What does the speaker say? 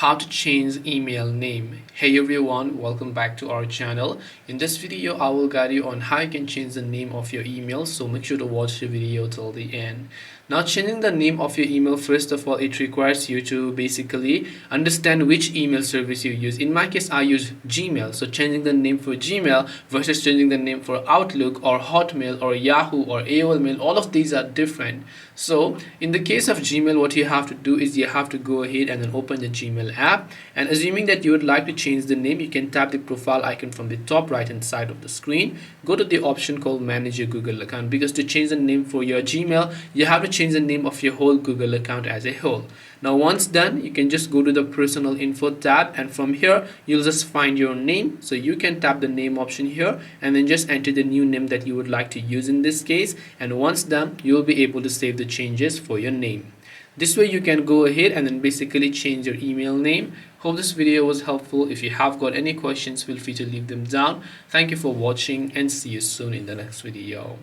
How to change email name. Hey everyone, welcome back to our channel. In this video I will guide you on how you can change the name of your email, so make sure to watch the video till the end. Now, changing the name of your email, first of all, it requires you to basically understand which email service you use. In my case, I use Gmail, so changing the name for Gmail versus changing the name for Outlook or Hotmail or Yahoo or AOL Mail, all of these are different. So in the case of Gmail, what you have to do is you have to go ahead and then open the Gmail app, and assuming that you would like to change the name, you can tap the profile icon from the top right hand side of the screen. Go to the option called manage your Google account, because to change the name for your Gmail, you have to change the name of your whole Google account as a whole. Now once done, you can just go to the personal info tab, and from here you'll just find your name. So you can tap the name option here and then just enter the new name that you would like to use in this case, and once done, you'll be able to save the changes for your name. This way you can go ahead and then basically change your email name. Hope this video was helpful. If you have got any questions, feel free to leave them down. Thank you for watching and see you soon in the next video.